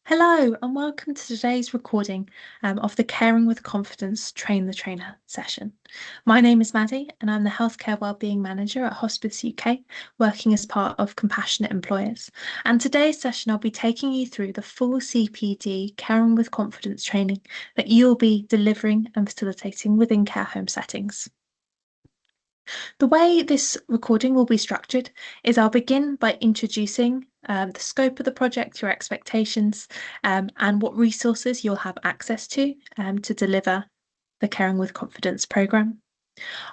Hello, and welcome to today's recording of the Caring with Confidence Train the Trainer session. My name is Maddy, and I'm the Healthcare Wellbeing Manager at Hospice UK, working as part of Compassionate Employers. And today's session, I'll be taking you through the full CPD Caring with Confidence training that you'll be delivering and facilitating within care home settings. The way this recording will be structured is I'll begin by introducing the scope of the project, your expectations, and what resources you'll have access to deliver the Caring with Confidence programme.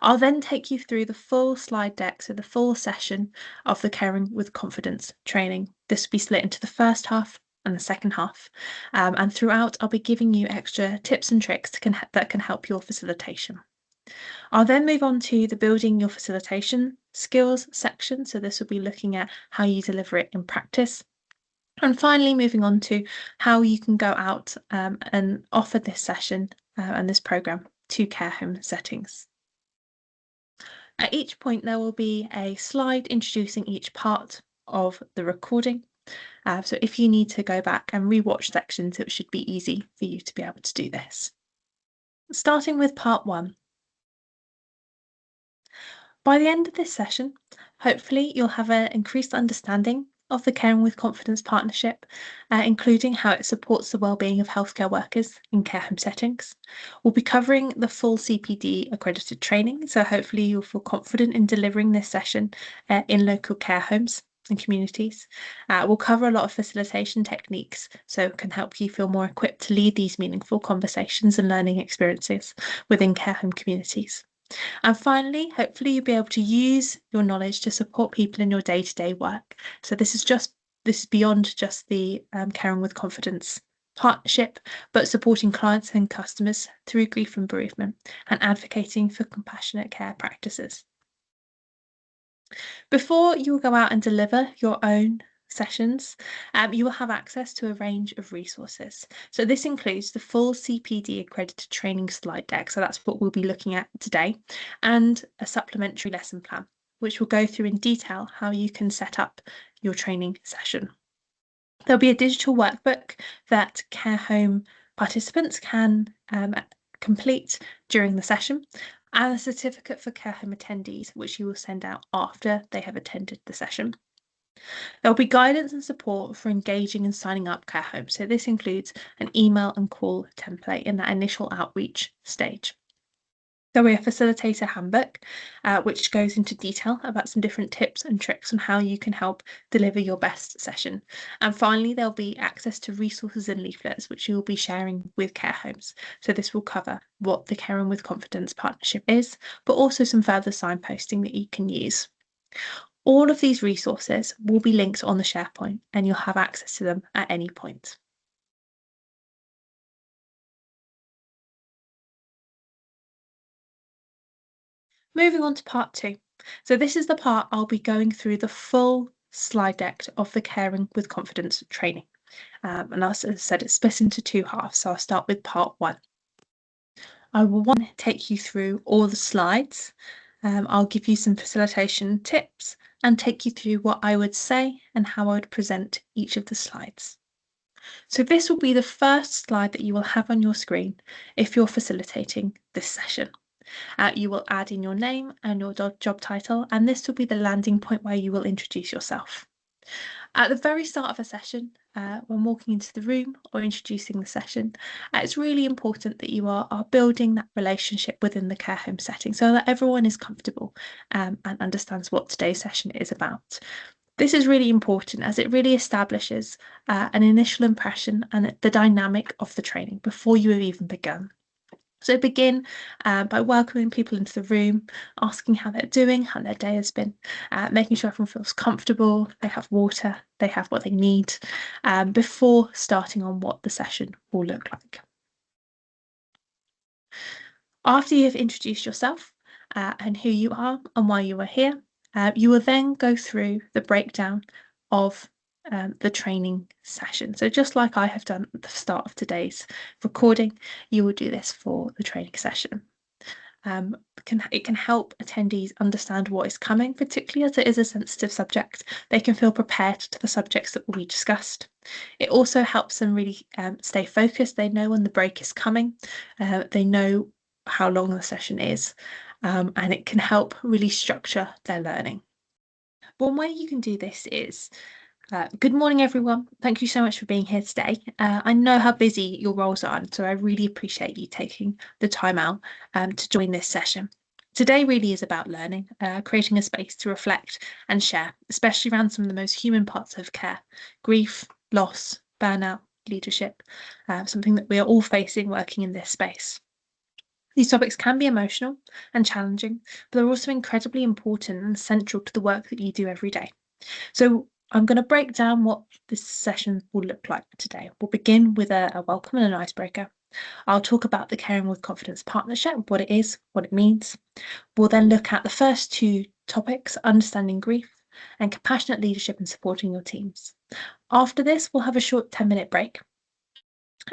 I'll then take you through the full slide deck, so the full session of the Caring with Confidence training. This will be split into the first half and the second half. And throughout, I'll be giving you extra tips and tricks that can help your facilitation. I'll then move on to the building your facilitation skills section. So this will be looking at how you deliver it in practice. And finally, moving on to how you can go out and offer this session and this programme to care home settings. At each point, there will be a slide introducing each part of the recording. So if you need to go back and rewatch sections, it should be easy for you to be able to do this. Starting with part 1. By the end of this session, hopefully you'll have an increased understanding of the Caring with Confidence partnership, including how it supports the wellbeing of healthcare workers in care home settings. We'll be covering the full CPD accredited training, so hopefully you'll feel confident in delivering this session in local care homes and communities. We'll cover a lot of facilitation techniques, so it can help you feel more equipped to lead these meaningful conversations and learning experiences within care home communities. And finally, hopefully you'll be able to use your knowledge to support people in your day-to-day work. So this is beyond just the Caring with Confidence partnership, but supporting clients and customers through grief and bereavement and advocating for compassionate care practices. Before you will go out and deliver your own sessions, you will have access to a range of resources. So this includes the full CPD accredited training slide deck, so that's what we'll be looking at today, and a supplementary lesson plan, which will go through in detail how you can set up your training session. There'll be a digital workbook that care home participants can complete during the session, and a certificate for care home attendees, which you will send out after they have attended the session. There'll be guidance and support for engaging and signing up care homes. So this includes an email and call template in that initial outreach stage. There'll be a facilitator handbook, which goes into detail about some different tips and tricks on how you can help deliver your best session. And finally, there'll be access to resources and leaflets, which you'll be sharing with care homes. So this will cover what the Caring with Confidence partnership is, but also some further signposting that you can use. All of these resources will be linked on the SharePoint, and you'll have access to them at any point. Moving on to part 2. So this is the part I'll be going through the full slide deck of the Caring with Confidence training. And as I said, it's split into 2 halves. So I'll start with part 1. I will want to take you through all the slides. I'll give you some facilitation tips and take you through what I would say and how I would present each of the slides. So this will be the first slide that you will have on your screen if you're facilitating this session. You will add in your name and your job title, and this will be the landing point where you will introduce yourself. At the very start of a session, when walking into the room or introducing the session, it's really important that you are building that relationship within the care home setting so that everyone is comfortable and understands what today's session is about. This is really important as it really establishes an initial impression and the dynamic of the training before you have even begun. So begin by welcoming people into the room, asking how they're doing, how their day has been, making sure everyone feels comfortable, they have water, they have what they need, before starting on what the session will look like. After you have introduced yourself and who you are and why you are here, you will then go through the breakdown of the training session. So just like I have done at the start of today's recording, you will do this for the training session. It can help attendees understand what is coming, particularly as it is a sensitive subject. They can feel prepared to the subjects that will be discussed. It also helps them really stay focused. They know when the break is coming. They know how long the session is, and it can help really structure their learning. One way you can do this is good morning, everyone. Thank you so much for being here today. I know how busy your roles are, so I really appreciate you taking the time out to join this session. Today really is about learning, creating a space to reflect and share, especially around some of the most human parts of care: grief, loss, burnout, leadership, something that we are all facing working in this space. These topics can be emotional and challenging, but they're also incredibly important and central to the work that you do every day. So I'm going to break down what this session will look like today. We'll begin with a welcome and an icebreaker. I'll talk about the Caring with Confidence partnership, what it is, what it means. We'll then look at the first two topics: understanding grief and compassionate leadership and supporting your teams. After this, we'll have a short 10-minute break.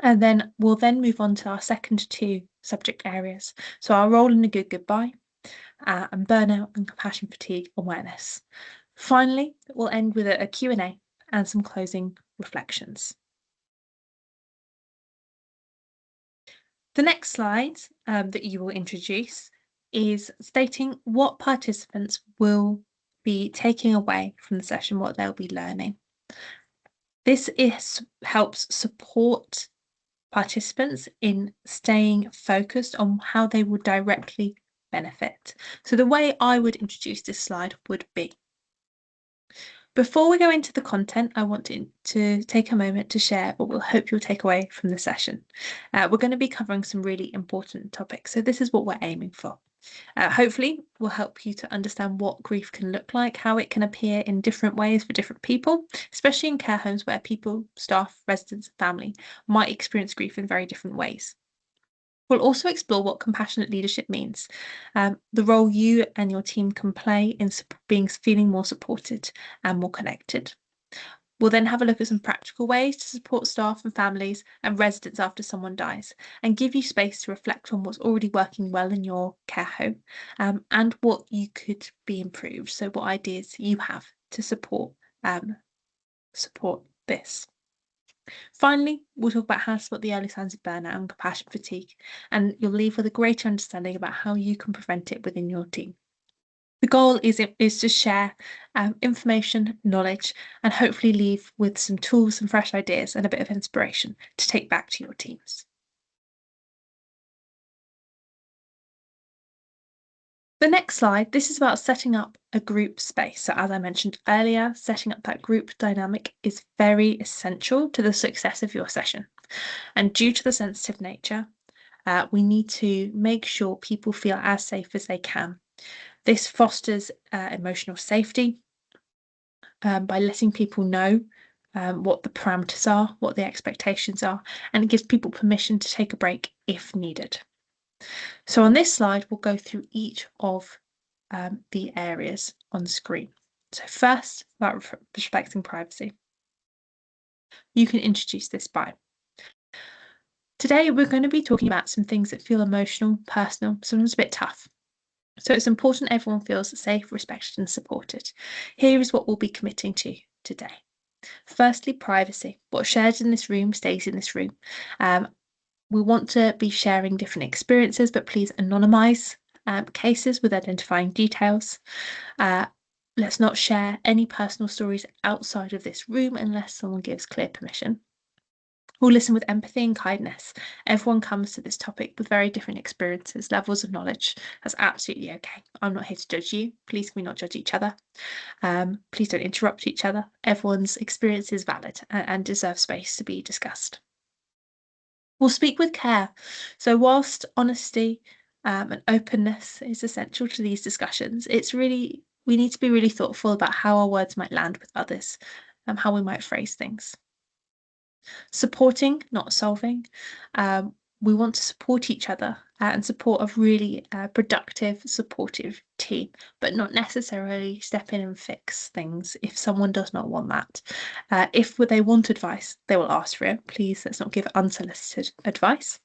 And then we'll move on to our second two subject areas. So our role in a good goodbye, and burnout and compassion fatigue awareness. Finally, we'll end with a Q&A and some closing reflections. The next slide that you will introduce is stating what participants will be taking away from the session, what they'll be learning. This helps support participants in staying focused on how they will directly benefit. So the way I would introduce this slide would be: before we go into the content, I want to take a moment to share what we'll hope you'll take away from the session. We're going to be covering some really important topics, so this is what we're aiming for. Hopefully, we'll help you to understand what grief can look like, how it can appear in different ways for different people, especially in care homes where people, staff, residents, and family might experience grief in very different ways. We'll also explore what compassionate leadership means, the role you and your team can play in feeling more supported and more connected. We'll then have a look at some practical ways to support staff and families and residents after someone dies, and give you space to reflect on what's already working well in your care home, and what you could be improved. So what ideas you have to support this. Finally, we'll talk about how to spot the early signs of burnout and compassion fatigue, and you'll leave with a greater understanding about how you can prevent it within your team. The goal is to share information, knowledge, and hopefully leave with some tools, some fresh ideas, and a bit of inspiration to take back to your teams. The next slide, this is about setting up a group space. So as I mentioned earlier, setting up that group dynamic is very essential to the success of your session. And due to the sensitive nature, we need to make sure people feel as safe as they can. This fosters emotional safety by letting people know what the parameters are, what the expectations are, and it gives people permission to take a break if needed. So on this slide, we'll go through each of the areas on screen. So first, about respecting privacy. You can introduce this by: today, we're going to be talking about some things that feel emotional, personal, sometimes a bit tough. So it's important everyone feels safe, respected, and supported. Here is what we'll be committing to today. Firstly, privacy. What's shared in this room stays in this room. We want to be sharing different experiences, but please anonymise cases with identifying details. Let's not share any personal stories outside of this room unless someone gives clear permission. We'll listen with empathy and kindness. Everyone comes to this topic with very different experiences, levels of knowledge. That's absolutely okay. I'm not here to judge you. Please can we not judge each other? Please don't interrupt each other. Everyone's experience is valid and deserves space to be discussed. We'll speak with care. So whilst honesty and openness is essential to these discussions, we need to be really thoughtful about how our words might land with others, how we might phrase things. Supporting, not solving. We want to support each other and support a really productive, supportive team, but not necessarily step in and fix things if someone does not want that. If they want advice, they will ask for it. Please, let's not give unsolicited advice.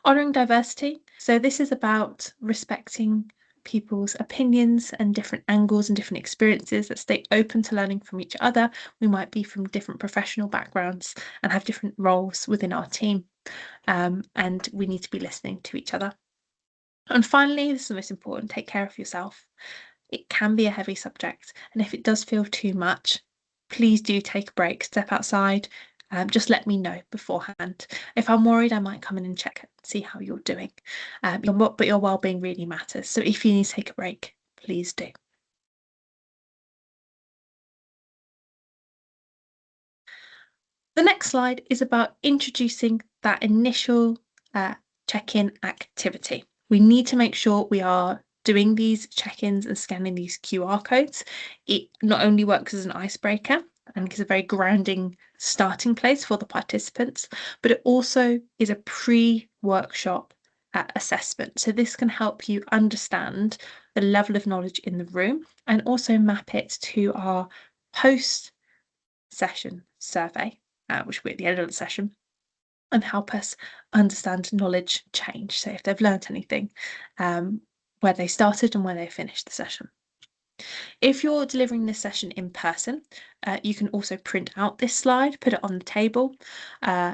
Honouring diversity. So this is about respecting people's opinions and different angles and different experiences, that stay open to learning from each other. We might be from different professional backgrounds and have different roles within our team, and we need to be listening to each other. And finally, this is the most important, take care of yourself. It can be a heavy subject, and if it does feel too much, please do take a break, step outside. Just let me know beforehand. If I'm worried, I might come in and check and see how you're doing. But your well-being really matters. So if you need to take a break, please do. The next slide is about introducing that initial check-in activity. We need to make sure we are doing these check-ins and scanning these QR codes. It not only works as an icebreaker and is a very grounding starting place for the participants, but it also is a pre-workshop assessment. So this can help you understand the level of knowledge in the room and also map it to our post-session survey, which will be at the end of the session, and help us understand knowledge change. So if they've learned anything, where they started and where they finished the session. If you're delivering this session in person, you can also print out this slide, put it on the table,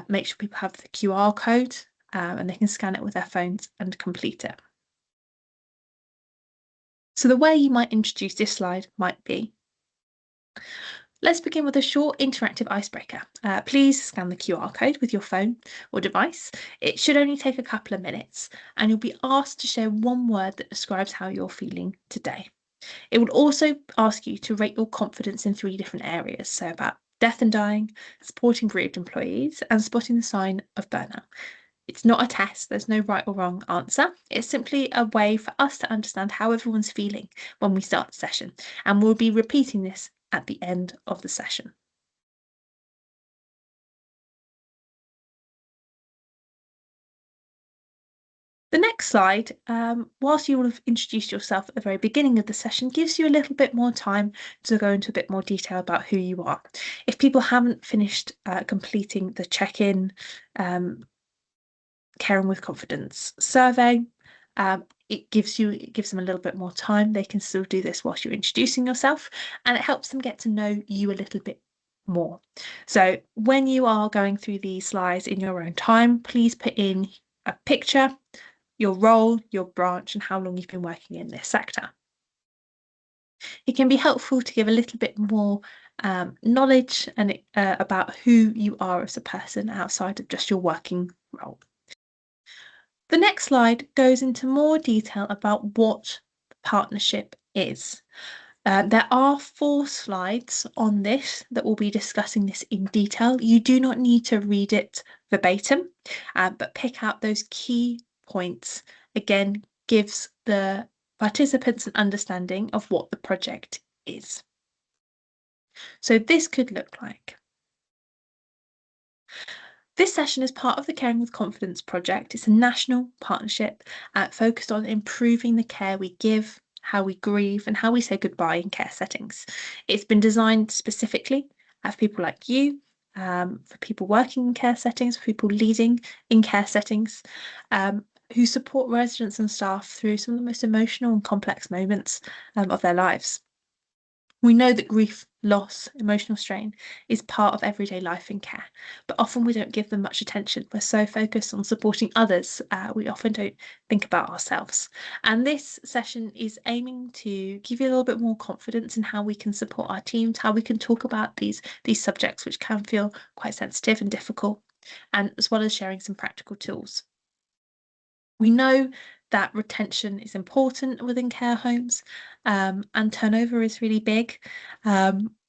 make sure people have the QR code, and they can scan it with their phones and complete it. So the way you might introduce this slide might be, let's begin with a short interactive icebreaker. Please scan the QR code with your phone or device. It should only take a couple of minutes, and you'll be asked to share one word that describes how you're feeling today. It will also ask you to rate your confidence in 3 different areas, so about death and dying, supporting bereaved employees, and spotting the sign of burnout. It's not a test, there's no right or wrong answer. It's simply a way for us to understand how everyone's feeling when we start the session, and we'll be repeating this at the end of the session. The next slide, whilst you will have introduced yourself at the very beginning of the session, gives you a little bit more time to go into a bit more detail about who you are. If people haven't finished completing the check-in Caring with Confidence survey, it gives them a little bit more time. They can still do this whilst you're introducing yourself, and it helps them get to know you a little bit more. So when you are going through these slides in your own time, please put in a picture, your role, your branch, and how long you've been working in this sector. It can be helpful to give a little bit more knowledge and about who you are as a person outside of just your working role. The next slide goes into more detail about what partnership is. There are 4 slides on this that will be discussing this in detail. You do not need to read it verbatim, but pick out those key points. Again, gives the participants an understanding of what the project is. So this could look like, this session is part of the Caring with Confidence project. It's a national partnership focused on improving the care we give, how we grieve, and how we say goodbye in care settings. It's been designed specifically for people like you, for people working in care settings, for people leading in care settings, who support residents and staff through some of the most emotional and complex moments of their lives. We know that grief, loss, emotional strain is part of everyday life in care, but often we don't give them much attention. We're so focused on supporting others, we often don't think about ourselves. And this session is aiming to give you a little bit more confidence in how we can support our teams, how we can talk about these subjects which can feel quite sensitive and difficult, and as well as sharing some practical tools. We know that retention is important within care homes, and turnover is really big,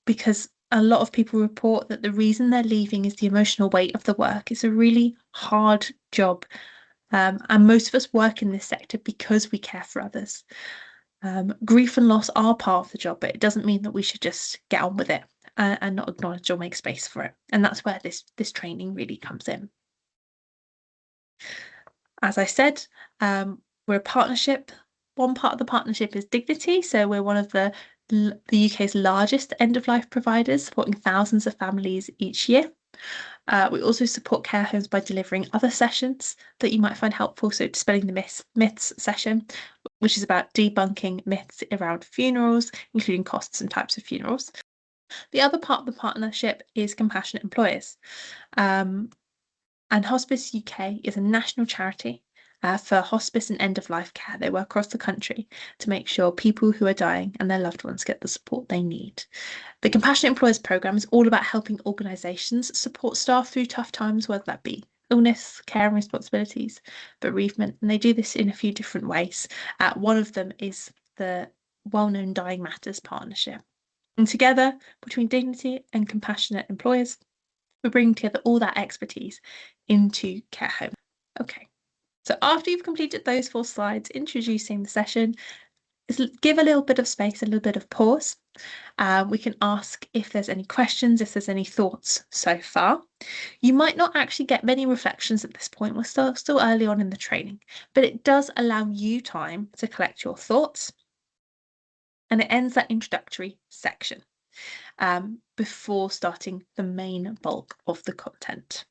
because a lot of people report that the reason they're leaving is the emotional weight of the work. It's a really hard job, and most of us work in this sector because we care for others. Grief and loss are part of the job, but it doesn't mean that we should just get on with it and not acknowledge or make space for it. And that's where this training really comes in. As I said, we're a partnership. One part of the partnership is Dignity, so we're one of the UK's largest end-of-life providers, supporting thousands of families each year. We also support care homes by delivering other sessions that you might find helpful. So dispelling the myths session, which is about debunking myths around funerals, including costs and types of funerals. The other part of the partnership is compassionate employers. And Hospice UK is a national charity for hospice and end of life care. They work across the country to make sure people who are dying and their loved ones get the support they need. The Compassionate Employers Programme is all about helping organisations support staff through tough times, whether that be illness, care and responsibilities, bereavement, and they do this in a few different ways. One of them is the well-known Dying Matters partnership. And together, between Dignity and Compassionate Employers, we're bringing together all that expertise into care home. Okay, so after you've completed those 4 slides introducing the session, give a little bit of space, a little bit of pause. We can ask if there's any questions, if there's any thoughts so far. You might not actually get many reflections at this point. We're still early on in the training, but it does allow you time to collect your thoughts. And it ends that introductory section before starting the main bulk of the content.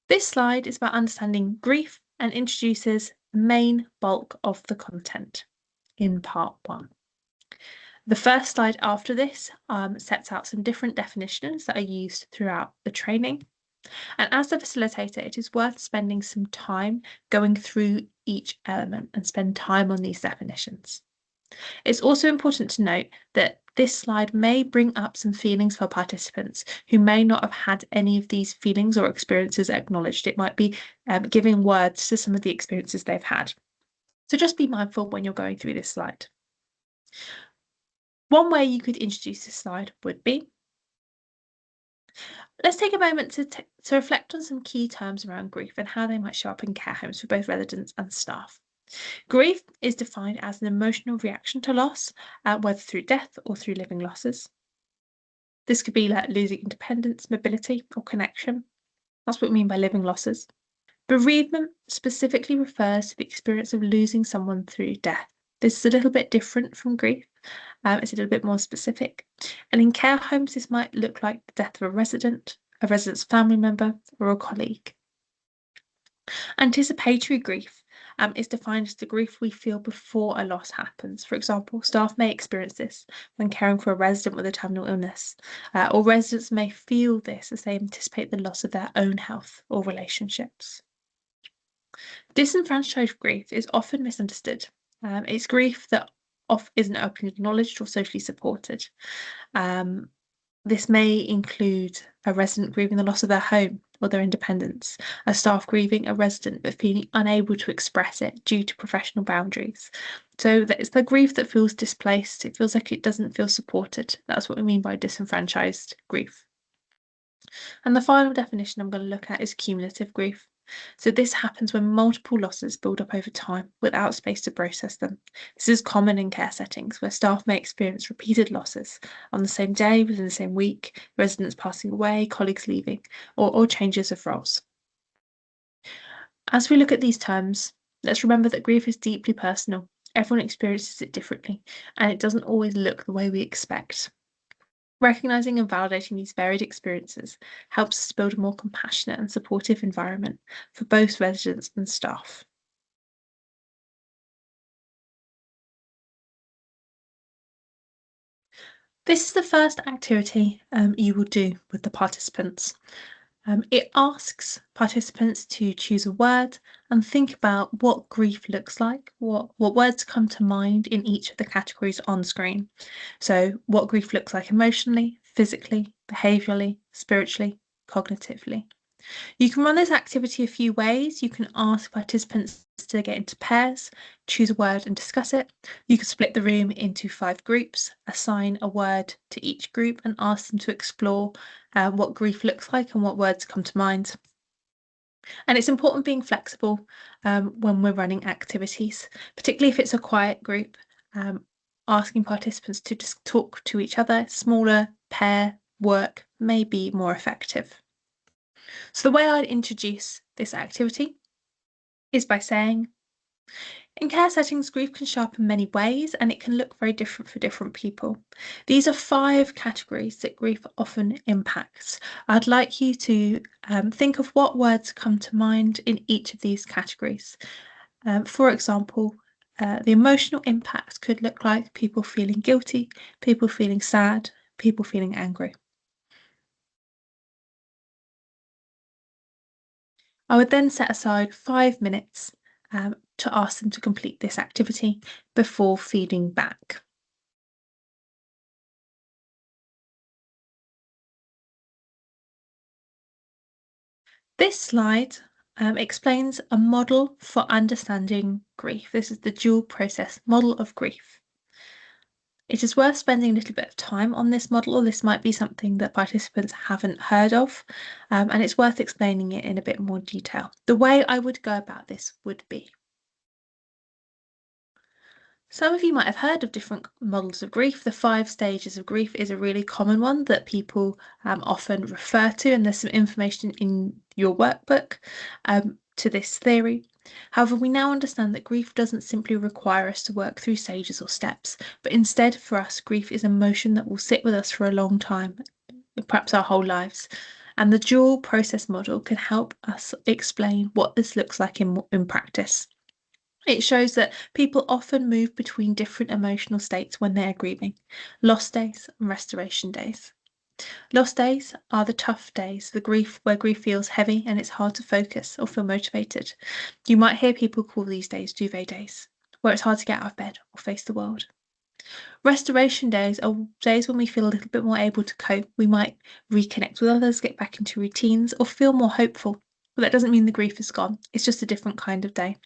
This slide is about understanding grief and introduces the main bulk of the content in part 1. The first slide after this sets out some different definitions that are used throughout the training. And as the facilitator, it is worth spending some time going through each element and spend time on these definitions. It's also important to note that this slide may bring up some feelings for participants who may not have had any of these feelings or experiences acknowledged. It might be giving words to some of the experiences they've had. So just be mindful when you're going through this slide. One way you could introduce this slide would be, let's take a moment to reflect on some key terms around grief and how they might show up in care homes for both residents and staff. Grief is defined as an emotional reaction to loss, whether through death or through living losses. This could be like losing independence, mobility, or connection. That's what we mean by living losses. Bereavement specifically refers to the experience of losing someone through death. This is a little bit different from grief. It's a little bit more specific. And in care homes, this might look like the death of a resident's family member, or a colleague. Anticipatory grief is defined as the grief we feel before a loss happens. For example, staff may experience this when caring for a resident with a terminal illness, or residents may feel this as they anticipate the loss of their own health or relationships. Disenfranchised grief is often misunderstood. It's grief that isn't openly acknowledged or socially supported. This may include a resident grieving the loss of their home or their independence, a staff grieving a resident but feeling unable to express it due to professional boundaries. So it's the grief that feels displaced. It feels like it doesn't feel supported. That's what we mean by disenfranchised grief. And the final definition I'm going to look at is cumulative grief. So this happens when multiple losses build up over time without space to process them. This is common in care settings where staff may experience repeated losses on the same day, within the same week, residents passing away, colleagues leaving, or changes of roles. As we look at these terms, let's remember that grief is deeply personal. Everyone experiences it differently, and it doesn't always look the way we expect. Recognizing and validating these varied experiences helps us build a more compassionate and supportive environment for both residents and staff. This is the first activity you will do with the participants. It asks participants to choose a word and think about what grief looks like, what words come to mind in each of the categories on screen. So what grief looks like emotionally, physically, behaviourally, spiritually, cognitively. You can run this activity a few ways. You can ask participants to get into pairs, choose a word and discuss it. You can split the room into 5 groups, assign a word to each group and ask them to explore what grief looks like and what words come to mind. And it's important being flexible when we're running activities, particularly if it's a quiet group. Asking participants to just talk to each other, smaller pair work may be more effective. So the way I'd introduce this activity is by saying, In care settings, grief can show up in many ways and it can look very different for different people. These are 5 categories that grief often impacts. I'd like you to think of what words come to mind in each of these categories. For example, the emotional impacts could look like people feeling guilty, people feeling sad, people feeling angry. I would then set aside 5 minutes to ask them to complete this activity before feeding back. This slide explains a model for understanding grief. This is the dual process model of grief. It is worth spending a little bit of time on this model. This might be something that participants haven't heard of, and it's worth explaining it in a bit more detail. The way I would go about this would be: some of you might have heard of different models of grief. The 5 stages of grief is a really common one that people often refer to, and there's some information in your workbook to this theory. However, we now understand that grief doesn't simply require us to work through stages or steps, but instead for us, grief is emotion that will sit with us for a long time, perhaps our whole lives. And the dual process model can help us explain what this looks like in practice. It shows that people often move between different emotional states when they are grieving: loss days and restoration days. Loss days are the tough days, the grief where grief feels heavy and it's hard to focus or feel motivated. You might hear people call these days duvet days, where it's hard to get out of bed or face the world. Restoration days are days when we feel a little bit more able to cope. We might reconnect with others, get back into routines, or feel more hopeful. But that doesn't mean the grief is gone. It's just a different kind of day.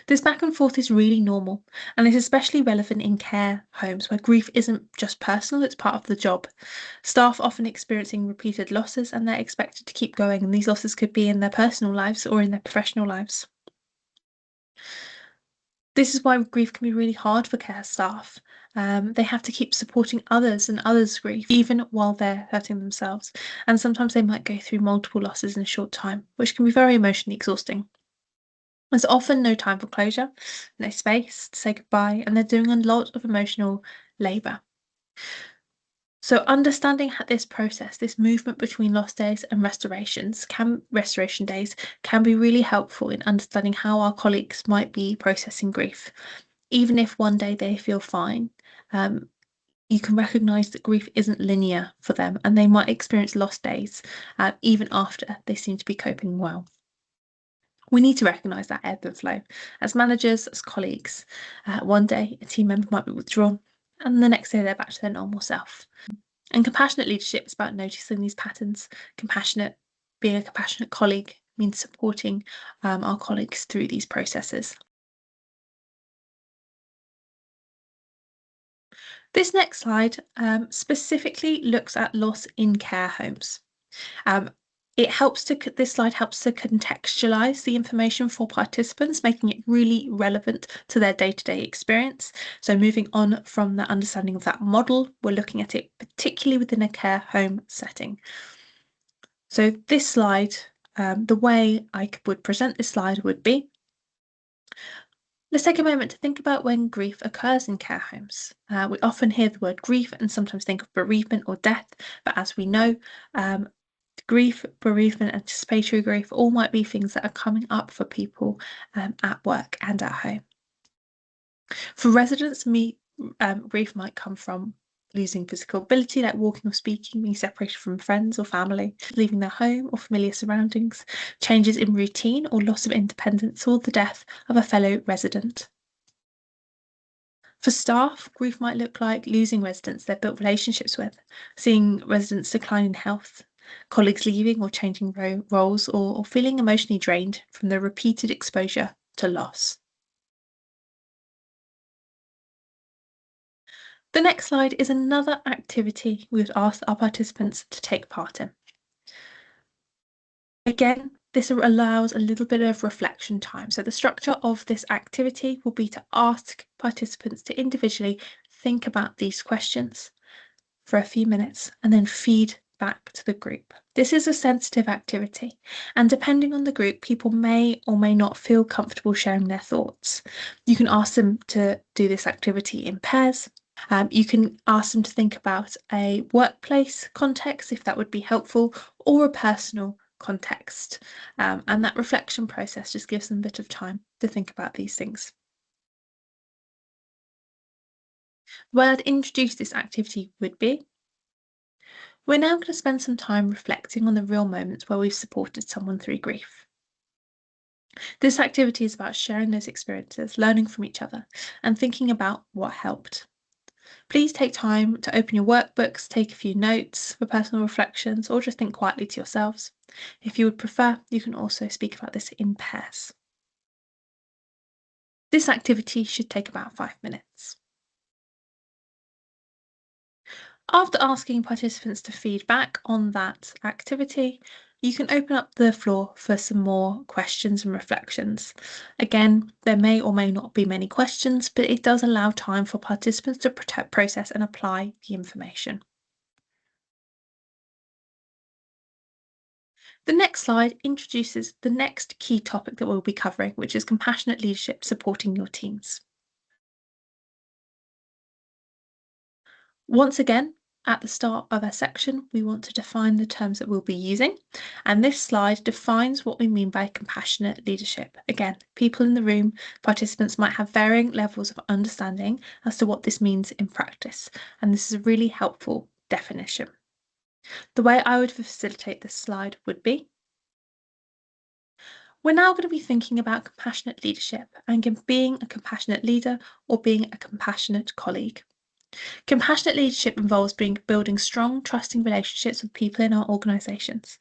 This back and forth is really normal and is especially relevant in care homes where grief isn't just personal, it's part of the job. Staff often experiencing repeated losses and they're expected to keep going, and these losses could be in their personal lives or in their professional lives. This is why grief can be really hard for care staff. They have to keep supporting others and others' grief, even while they're hurting themselves. And sometimes they might go through multiple losses in a short time, which can be very emotionally exhausting. There's often no time for closure, no space to say goodbye, and they're doing a lot of emotional labour. So understanding this process, this movement between lost days and restoration days, can be really helpful in understanding how our colleagues might be processing grief. Even if one day they feel fine, you can recognise that grief isn't linear for them, and they might experience lost days even after they seem to be coping well. We need to recognise that ebb and flow. As managers, as colleagues, one day a team member might be withdrawn, and the next day they're back to their normal self. And compassionate leadership is about noticing these patterns. Being a compassionate colleague means supporting our colleagues through these processes. This next slide specifically looks at loss in care homes. Um, this slide helps to contextualize the information for participants, making it really relevant to their day-to-day experience. So moving on from the understanding of that model, we're looking at it particularly within a care home setting. So this slide, the way I would present this slide would be: let's take a moment to think about when grief occurs in care homes. We often hear the word grief and sometimes think of bereavement or death, but as we know, grief, bereavement, anticipatory grief all might be things that are coming up for people at work and at home. For residents, grief might come from losing physical ability, like walking or speaking, being separated from friends or family, leaving their home or familiar surroundings, changes in routine or loss of independence, or the death of a fellow resident. For staff, grief might look like losing residents they've built relationships with, seeing residents decline in health, colleagues leaving or changing roles, or feeling emotionally drained from the repeated exposure to loss. The next slide is another activity we would ask our participants to take part in. Again, this allows a little bit of reflection time. So the structure of this activity will be to ask participants to individually think about these questions for a few minutes and then feed feedback to the group. This is a sensitive activity, and depending on the group, people may or may not feel comfortable sharing their thoughts. You can ask them to do this activity in pairs. You can ask them to think about a workplace context, if that would be helpful, or a personal context. And that reflection process just gives them a bit of time to think about these things. The way I'd introduce this activity would be: we're now going to spend some time reflecting on the real moments where we've supported someone through grief. This activity is about sharing those experiences, learning from each other, and thinking about what helped. Please take time to open your workbooks, take a few notes for personal reflections, or just think quietly to yourselves. If you would prefer, you can also speak about this in pairs. This activity should take about 5 minutes. After asking participants to feedback on that activity, you can open up the floor for some more questions and reflections. Again, there may or may not be many questions, but it does allow time for participants to process and apply the information. The next slide introduces the next key topic that we'll be covering, which is compassionate leadership supporting your teams. Once again, at the start of our section, we want to define the terms that we'll be using, and this slide defines what we mean by compassionate leadership. Again, people in the room, participants might have varying levels of understanding as to what this means in practice, and this is a really helpful definition. The way I would facilitate this slide would be: we're now going to be thinking about compassionate leadership and being a compassionate leader or being a compassionate colleague. Compassionate leadership involves building strong, trusting relationships with people in our organisations.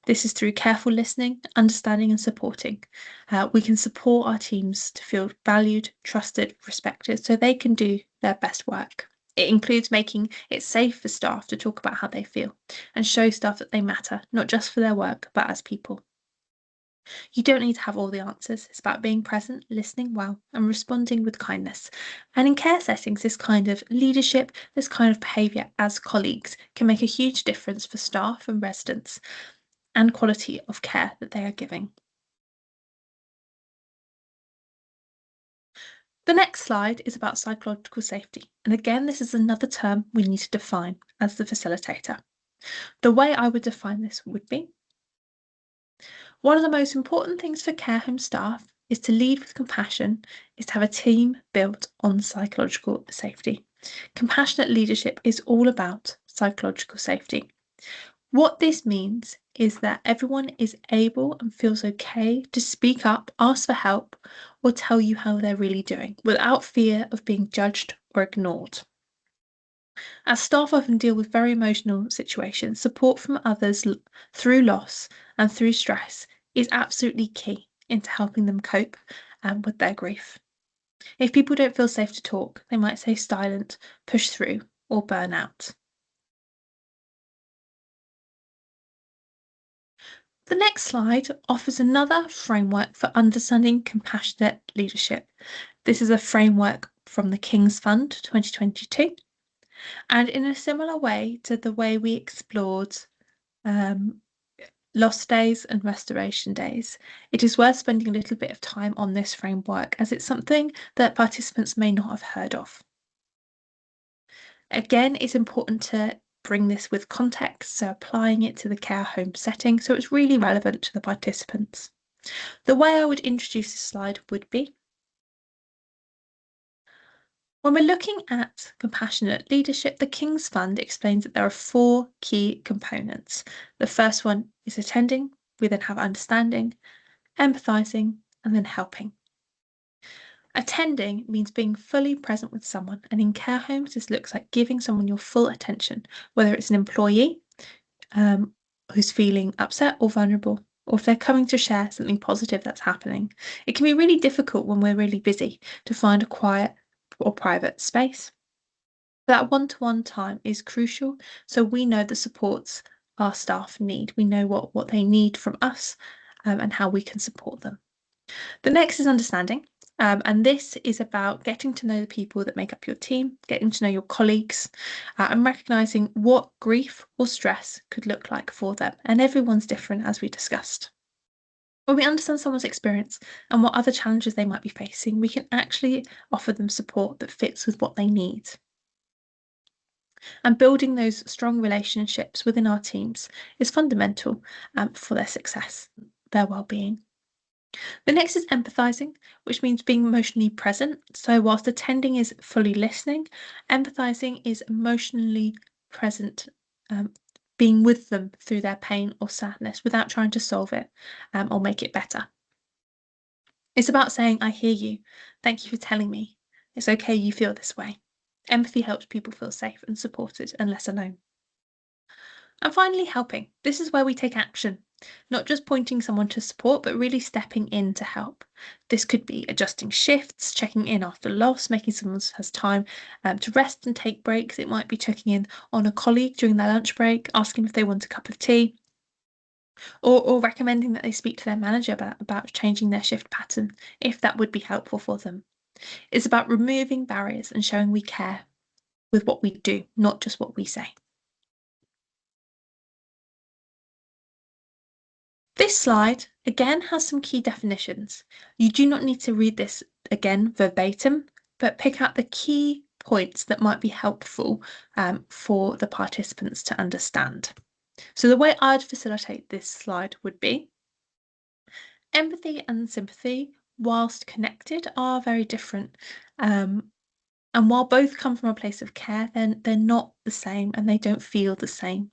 This is through careful listening, understanding, and supporting. We can support our teams to feel valued, trusted, respected, so they can do their best work. It includes making it safe for staff to talk about how they feel and show staff that they matter, not just for their work, but as people. You don't need to have all the answers. It's about being present, listening well, and responding with kindness. And in care settings, this kind of leadership, this kind of behaviour as colleagues can make a huge difference for staff and residents and quality of care that they are giving. The next slide is about psychological safety. And again, this is another term we need to define as the facilitator. The way I would define this would be: one of the most important things for care home staff is to lead with compassion, is to have a team built on psychological safety. Compassionate leadership is all about psychological safety. What this means is that everyone is able and feels okay to speak up, ask for help, or tell you how they're really doing without fear of being judged or ignored. As staff often deal with very emotional situations, support from others through loss and through stress is absolutely key into helping them cope with their grief. If people don't feel safe to talk, they might stay silent, push through, or burn out. The next slide offers another framework for understanding compassionate leadership. This is a framework from the King's Fund 2022. And in a similar way to the way we explored lost days and restoration days, it is worth spending a little bit of time on this framework as it's something that participants may not have heard of. Again, it's important to bring this with context, so applying it to the care home setting so it's really relevant to the participants. The way I would introduce this slide would be: when we're looking at compassionate leadership, the King's Fund explains that there are 4 key components. The first one is attending, we then have understanding, empathising, and then helping. Attending means being fully present with someone, and in care homes, this looks like giving someone your full attention, whether it's an employee who's feeling upset or vulnerable, or if they're coming to share something positive that's happening. It can be really difficult when we're really busy to find a quiet or private space. That one-to-one time is crucial, so we know the supports our staff need. We know what they need from us and how we can support them. The next is understanding. And this is about getting to know the people that make up your team, getting to know your colleagues, and recognizing what grief or stress could look like for them. And everyone's different, as we discussed. When we understand someone's experience and what other challenges they might be facing, we can actually offer them support that fits with what they need. And building those strong relationships within our teams is fundamental for their success, their well-being. The next is empathizing, which means being emotionally present. So, whilst attending is fully listening, empathizing is emotionally present, being with them through their pain or sadness without trying to solve it or make it better. It's about saying, I hear you. Thank you for telling me. It's okay you feel this way. Empathy helps people feel safe and supported and less alone. And finally, helping. This is where we take action, not just pointing someone to support, but really stepping in to help. This could be adjusting shifts, checking in after loss, making someone has time to rest and take breaks. It might be checking in on a colleague during their lunch break, asking if they want a cup of tea, or recommending that they speak to their manager about changing their shift pattern, if that would be helpful for them. It's about removing barriers and showing we care with what we do, not just what we say. This slide again has some key definitions. You do not need to read this again verbatim, but pick out the key points that might be helpful for the participants to understand. So the way I'd facilitate this slide would be empathy and sympathy, whilst connected, are very different. And while both come from a place of care, then they're not the same and they don't feel the same.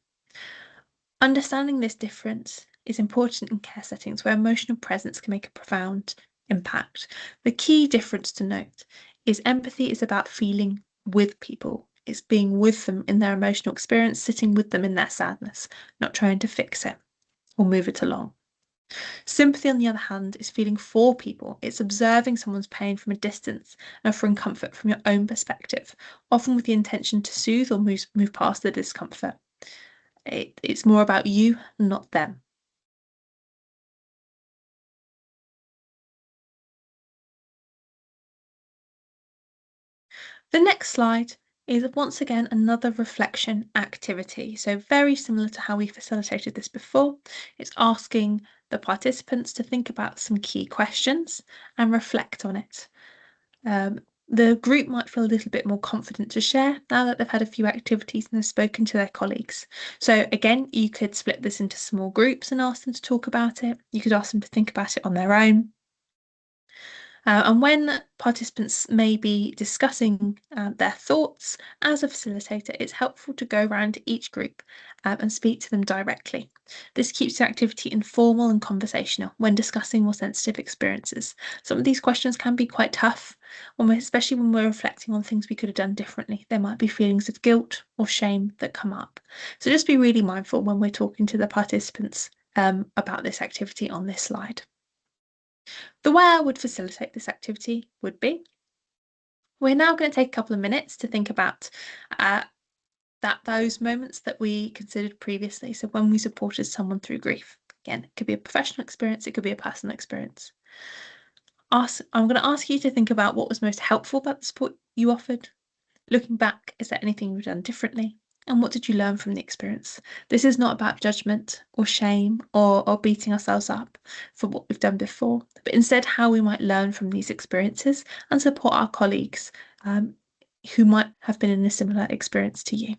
Understanding this difference is important in care settings where emotional presence can make a profound impact. The key difference to note is empathy is about feeling with people. It's being with them in their emotional experience, sitting with them in their sadness, not trying to fix it or move it along. Sympathy, on the other hand, is feeling for people. It's observing someone's pain from a distance and offering comfort from your own perspective, often with the intention to soothe or move past the discomfort. It's more about you, not them. The next slide is once again another reflection activity. So very similar to how we facilitated this before. It's asking the participants to think about some key questions and reflect on it. The group might feel a little bit more confident to share now that they've had a few activities and have spoken to their colleagues. So again, you could split this into small groups and ask them to talk about it. You could ask them to think about it on their own. And when participants may be discussing their thoughts, as a facilitator, it's helpful to go around to each group and speak to them directly. This keeps the activity informal and conversational when discussing more sensitive experiences. Some of these questions can be quite tough, especially when we're reflecting on things we could have done differently. There might be feelings of guilt or shame that come up. So just be really mindful when we're talking to the participants about this activity on this slide. The way I would facilitate this activity would be, we're now going to take a couple of minutes to think about those moments that we considered previously. So when we supported someone through grief. Again, it could be a professional experience, it could be a personal experience. I'm going to ask you to think about what was most helpful about the support you offered. Looking back, is there anything you've done differently? And what did you learn from the experience? This is not about judgment or shame or beating ourselves up for what we've done before, but instead how we might learn from these experiences and support our colleagues who might have been in a similar experience to you.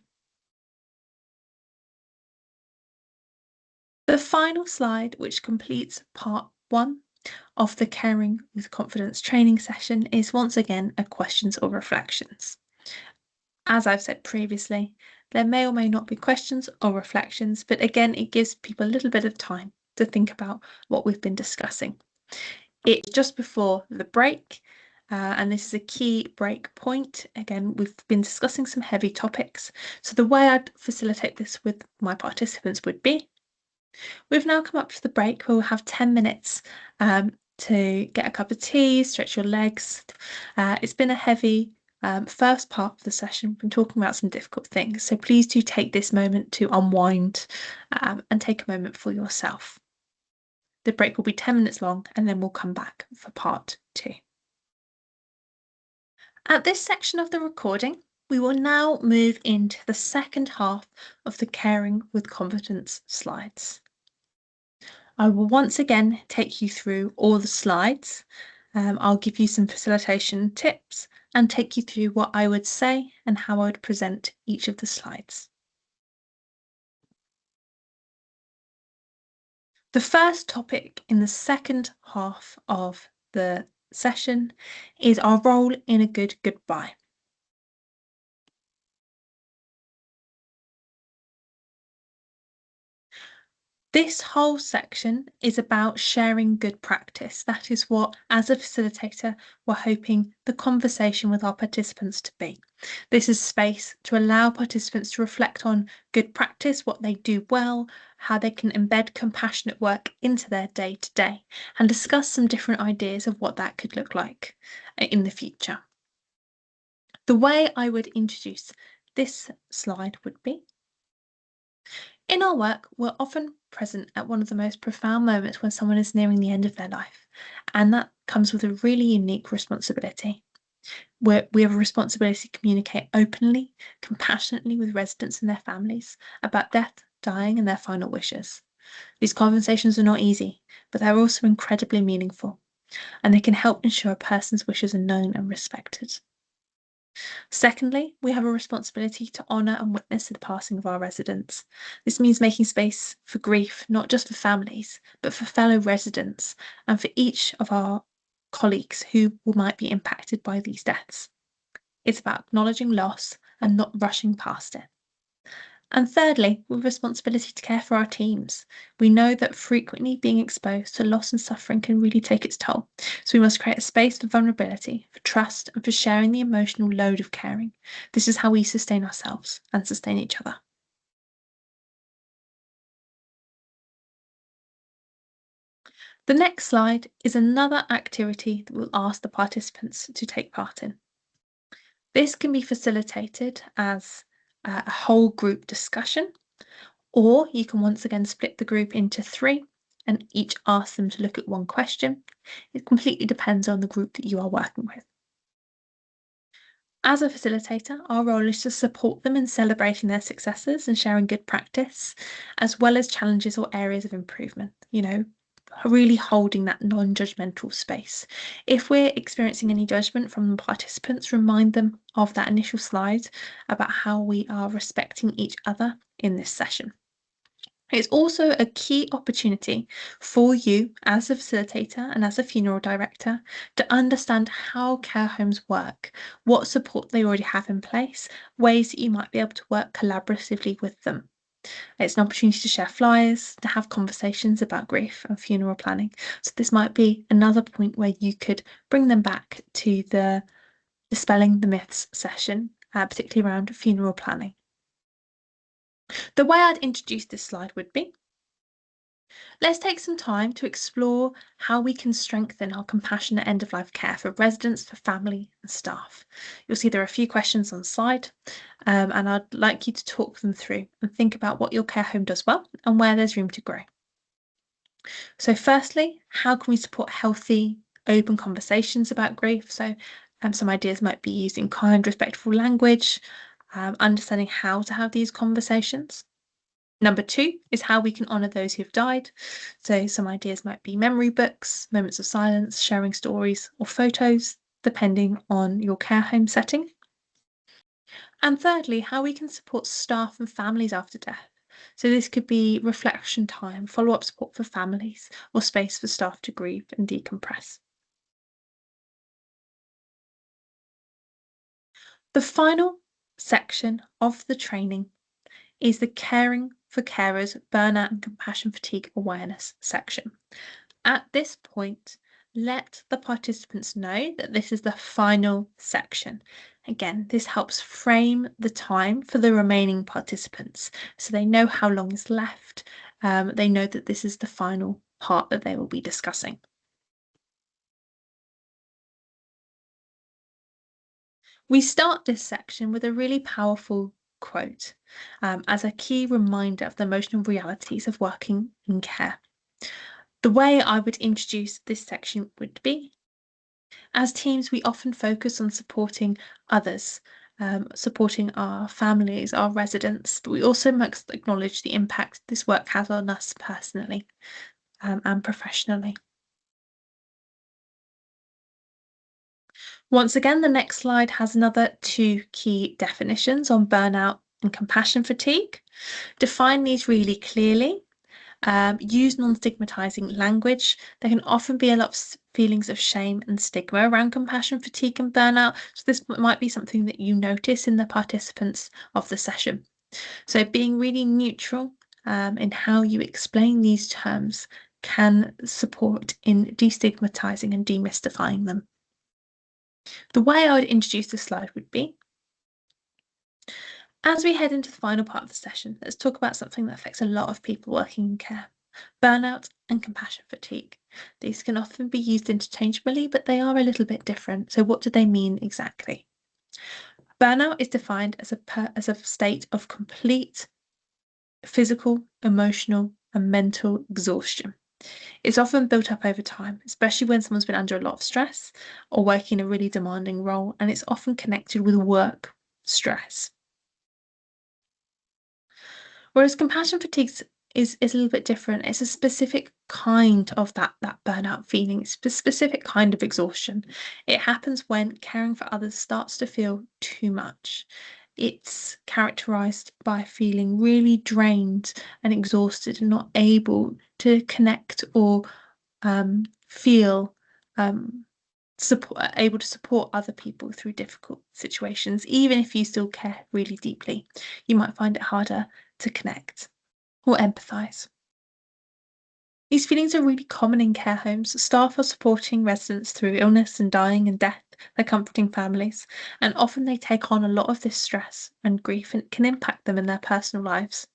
The final slide, which completes part 1 of the Caring with Confidence training session, is once again a questions or reflections. As I've said previously, there may or may not be questions or reflections, but again, it gives people a little bit of time to think about what we've been discussing. It's just before the break, and this is a key break point. Again, we've been discussing some heavy topics. So the way I'd facilitate this with my participants would be, we've now come up to the break where we'll have 10 minutes to get a cup of tea, stretch your legs. It's been a heavy first part of the session. We've been talking about some difficult things, so please do take this moment to unwind and take a moment for yourself. The break will be 10 minutes long and then we'll come back for part 2. At this section of the recording, we will now move into the second half of the Caring with Confidence slides. I will once again take you through all the slides. I'll give you some facilitation tips and take you through what I would say and how I would present each of the slides. The first topic in the second half of the session is our role in a good goodbye. This whole section is about sharing good practice. That is what, as a facilitator, we're hoping the conversation with our participants to be. This is space to allow participants to reflect on good practice, what they do well, how they can embed compassionate work into their day-to-day, and discuss some different ideas of what that could look like in the future. The way I would introduce this slide would be: in our work, we're often present at one of the most profound moments when someone is nearing the end of their life, and that comes with a really unique responsibility. We have a responsibility to communicate openly, compassionately with residents and their families about death, dying, and their final wishes. These conversations are not easy, but they're also incredibly meaningful, and they can help ensure a person's wishes are known and respected. Secondly, we have a responsibility to honour and witness the passing of our residents. This means making space for grief, not just for families, but for fellow residents and for each of our colleagues who might be impacted by these deaths. It's about acknowledging loss and not rushing past it. And thirdly, we have a responsibility to care for our teams. We know that frequently being exposed to loss and suffering can really take its toll. So we must create a space for vulnerability, for trust, and for sharing the emotional load of caring. This is how we sustain ourselves and sustain each other. The next slide is another activity that we'll ask the participants to take part in. This can be facilitated as a whole group discussion, or you can once again split the group into three and each ask them to look at one question. It completely depends on the group that you are working with. As a facilitator, our role is to support them in celebrating their successes and sharing good practice, as well as challenges or areas of improvement, really holding that non-judgmental space. If we're experiencing any judgment from the participants, remind them of that initial slide about how we are respecting each other in this session. It's also a key opportunity for you as a facilitator and as a funeral director to understand how care homes work, what support they already have in place, ways that you might be able to work collaboratively with them. It's an opportunity to share flyers, to have conversations about grief and funeral planning. So this might be another point where you could bring them back to the Dispelling the Myths session, particularly around funeral planning. The way I'd introduce this slide would be: let's take some time to explore how we can strengthen our compassionate end-of-life care for residents, for family and staff. You'll see there are a few questions on the slide, and I'd like you to talk them through and think about what your care home does well and where there's room to grow. So firstly, how can we support healthy, open conversations about grief? So some ideas might be using kind, respectful language, understanding how to have these conversations. Number two is how we can honour those who have died. So some ideas might be memory books, moments of silence, sharing stories, or photos, depending on your care home setting. And thirdly, how we can support staff and families after death. So this could be reflection time, follow-up support for families, or space for staff to grieve and decompress. The final section of the training is the Caring for Carers Burnout and Compassion Fatigue Awareness section. At this point, let the participants know that this is the final section. Again, this helps frame the time for the remaining participants so they know how long is left. They know that this is the final part that they will be discussing. We start this section with a really powerful quote as a key reminder of the emotional realities of working in care. The way I would introduce this section would be: As teams, we often focus on supporting others, supporting our families, our residents, but we also must acknowledge the impact this work has on us personally, and professionally. Once again, the next slide has another two key definitions on burnout and compassion fatigue. Define these really clearly. Use non-stigmatizing language. There can often be a lot of feelings of shame and stigma around compassion fatigue and burnout. So this might be something that you notice in the participants of the session. So being really neutral in how you explain these terms can support in destigmatizing and demystifying them. The way I would introduce this slide would be, as we head into the final part of the session, let's talk about something that affects a lot of people working in care: burnout and compassion fatigue. These can often be used interchangeably, but they are a little bit different. So, what do they mean exactly? Burnout is defined as a state of complete physical, emotional, and mental exhaustion. It's often built up over time, especially when someone's been under a lot of stress or working a really demanding role, and it's often connected with work stress. Whereas compassion fatigue is a little bit different. It's a specific kind of that burnout feeling. It's a specific kind of exhaustion. It happens when caring for others starts to feel too much. It's characterized by feeling really drained and exhausted and not able to connect or feel able to support other people through difficult situations. Even if you still care really deeply, you might find it harder to connect or empathise. These feelings are really common in care homes. Staff are supporting residents through illness and dying and death. They're comforting families, and often they take on a lot of this stress and grief, and it can impact them in their personal lives.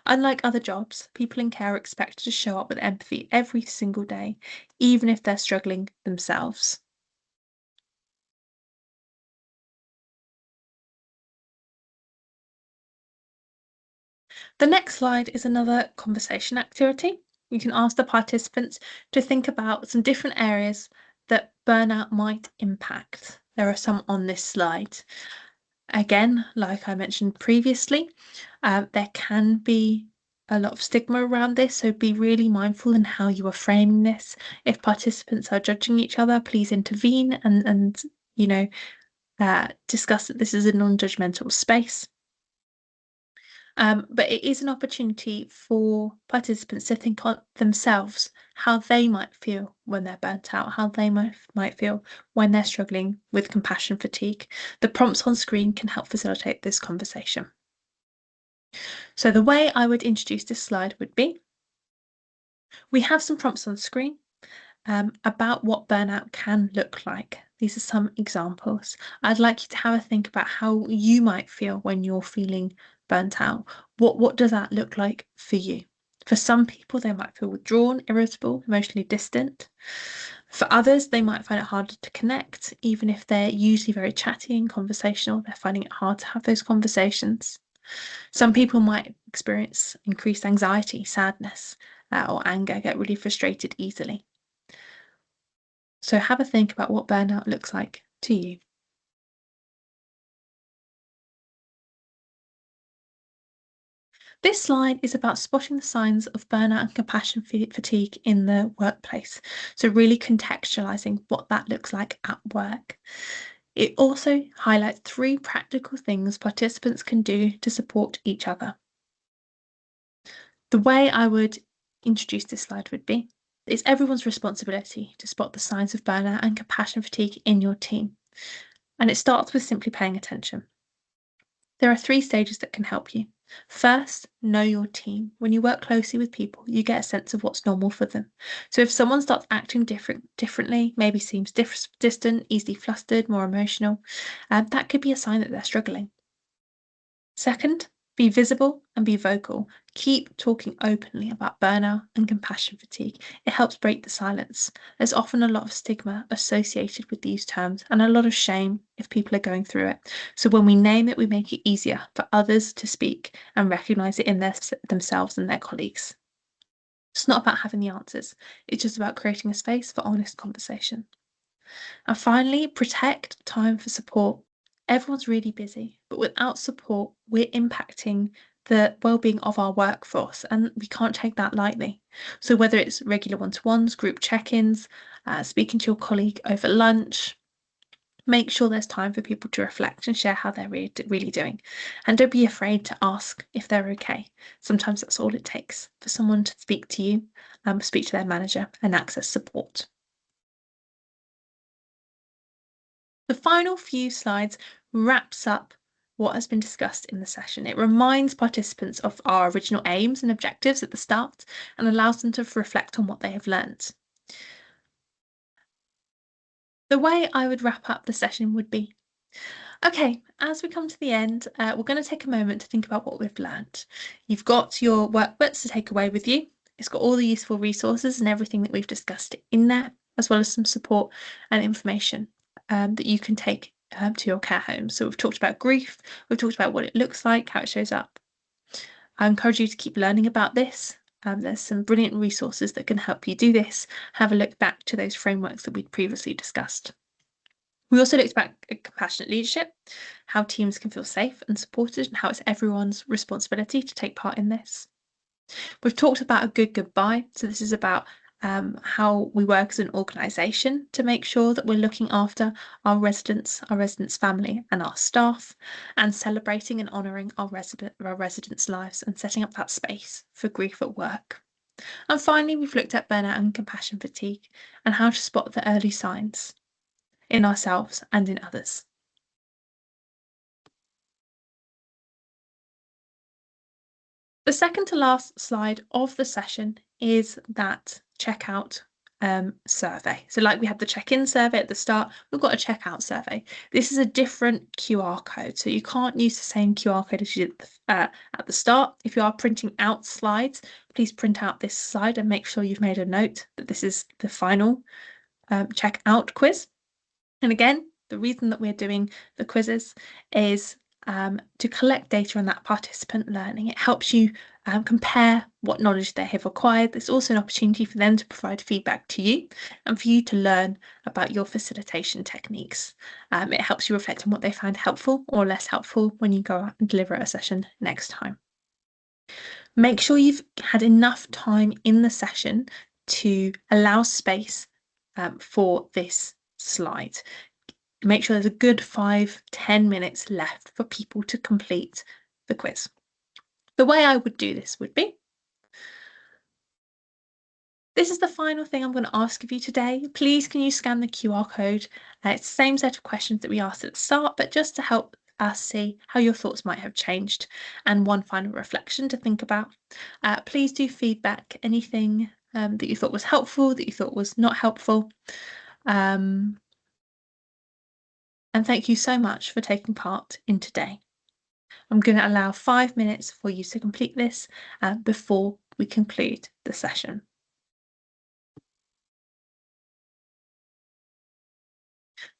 Unlike other jobs, people in care are expected to show up with empathy every single day, even if they're struggling themselves. The next slide is another conversation activity. You can ask the participants to think about some different areas that burnout might impact. There are some on this slide. Again, like I mentioned previously, there can be a lot of stigma around this, so be really mindful in how you are framing this. If participants are judging each other, please intervene and you know discuss that this is a non-judgmental space. But it is an opportunity for participants to think on themselves how they might feel when they're burnt out, how they might feel when they're struggling with compassion fatigue. The prompts on screen can help facilitate this conversation. So the way I would introduce this slide would be, we have some prompts on screen about what burnout can look like. These are some examples. I'd like you to have a think about how you might feel when you're feeling burnt out. What does that look like for you? For some people, they might feel withdrawn, irritable, emotionally distant. For others, they might find it harder to connect, even if they're usually very chatty and conversational. They're finding it hard to have those conversations. Some people might experience increased anxiety, sadness, or anger, get really frustrated easily. So have a think about what burnout looks like to you. This slide is about spotting the signs of burnout and compassion fatigue in the workplace. So really contextualizing what that looks like at work. It also highlights 3 practical things participants can do to support each other. The way I would introduce this slide would be, it's everyone's responsibility to spot the signs of burnout and compassion fatigue in your team. And it starts with simply paying attention. There are 3 stages that can help you. First, know your team. When you work closely with people, you get a sense of what's normal for them. So if someone starts acting differently, maybe seems distant, easily flustered, more emotional, that could be a sign that they're struggling. Second, be visible and be vocal. Keep talking openly about burnout and compassion fatigue. It helps break the silence. There's often a lot of stigma associated with these terms and a lot of shame if people are going through it. So when we name it, we make it easier for others to speak and recognise it in themselves and their colleagues. It's not about having the answers. It's just about creating a space for honest conversation. And finally, protect time for support. Everyone's really busy, but without support, we're impacting the well-being of our workforce, and we can't take that lightly. So whether it's regular one-to-ones, group check-ins, speaking to your colleague over lunch, make sure there's time for people to reflect and share how they're really doing. And don't be afraid to ask if they're okay. Sometimes that's all it takes for someone to speak to you, speak to their manager and access support. The final few slides wraps up what has been discussed in the session. It reminds participants of our original aims and objectives at the start and allows them to reflect on what they have learnt. The way I would wrap up the session would be, okay, as we come to the end, we're going to take a moment to think about what we've learnt. You've got your workbooks to take away with you. It's got all the useful resources and everything that we've discussed in there, as well as some support and information that you can take to your care home. So we've talked about grief, we've talked about what it looks like, how it shows up. I encourage you to keep learning about this. There's some brilliant resources that can help you do this. Have a look back to those frameworks that we'd previously discussed. We also looked at compassionate leadership, how teams can feel safe and supported, and how it's everyone's responsibility to take part in this. We've talked about a good goodbye. So this is about how we work as an organisation to make sure that we're looking after our residents' family and our staff, and celebrating and honouring our residents' lives and setting up that space for grief at work. And finally, we've looked at burnout and compassion fatigue and how to spot the early signs in ourselves and in others. The second to last slide of the session is that checkout survey. So like we had the check-in survey at the start, we've got a checkout survey. This is a different QR code, so you can't use the same QR code as you did at the start. If you are printing out slides, please print out this slide and make sure you've made a note that this is the final checkout quiz. And again, the reason that we're doing the quizzes is to collect data on that participant learning. It helps you compare what knowledge they have acquired. There's also an opportunity for them to provide feedback to you and for you to learn about your facilitation techniques. It helps you reflect on what they found helpful or less helpful when you go out and deliver a session next time. Make sure you've had enough time in the session to allow space for this slide. Make sure there's a good 5-10 minutes left for people to complete the quiz. The way I would do this would be, this is the final thing I'm going to ask of you today. Please can you scan the QR code? It's the same set of questions that we asked at the start, but just to help us see how your thoughts might have changed. And one final reflection to think about. Please do feedback anything that you thought was helpful, that you thought was not helpful. And thank you so much for taking part in today. I'm going to allow 5 minutes for you to complete this before we conclude the session.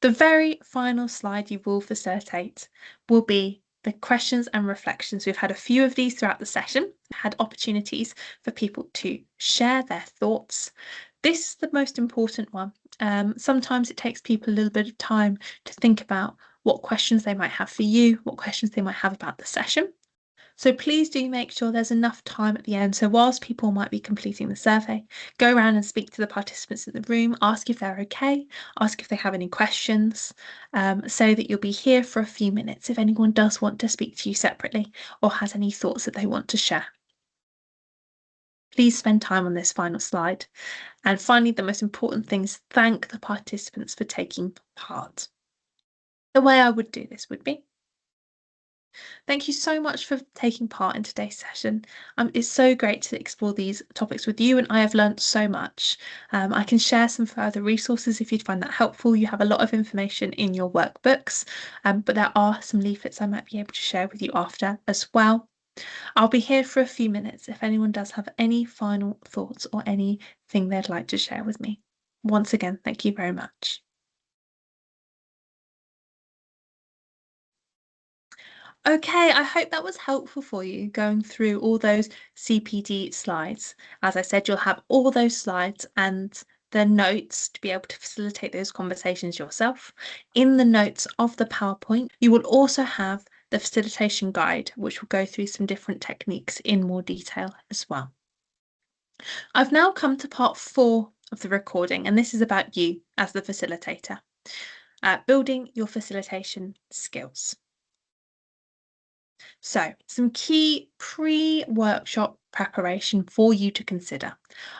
The very final slide you will facilitate will be the questions and reflections. We've had a few of these throughout the session, had opportunities for people to share their thoughts. This is the most important one. Sometimes it takes people a little bit of time to think about what questions they might have for you, what questions they might have about the session. So please do make sure there's enough time at the end. So whilst people might be completing the survey, go around and speak to the participants in the room, ask if they're okay, ask if they have any questions, so that you'll be here for a few minutes if anyone does want to speak to you separately or has any thoughts that they want to share. Please spend time on this final slide. And finally, the most important thing is thank the participants for taking part. The way I would do this would be, thank you so much for taking part in today's session. It's so great to explore these topics with you, and I have learnt so much. I can share some further resources if you'd find that helpful. You have a lot of information in your workbooks, but there are some leaflets I might be able to share with you after as well. I'll be here for a few minutes if anyone does have any final thoughts or anything they'd like to share with me. Once again, thank you very much. Okay, I hope that was helpful for you going through all those CPD slides. As I said, you'll have all those slides and the notes to be able to facilitate those conversations yourself. In the notes of the PowerPoint, you will also have the facilitation guide, which will go through some different techniques in more detail as well. I've now come to part 4 of the recording, and this is about you as the facilitator, building your facilitation skills. So, some key pre-workshop preparation for you to consider.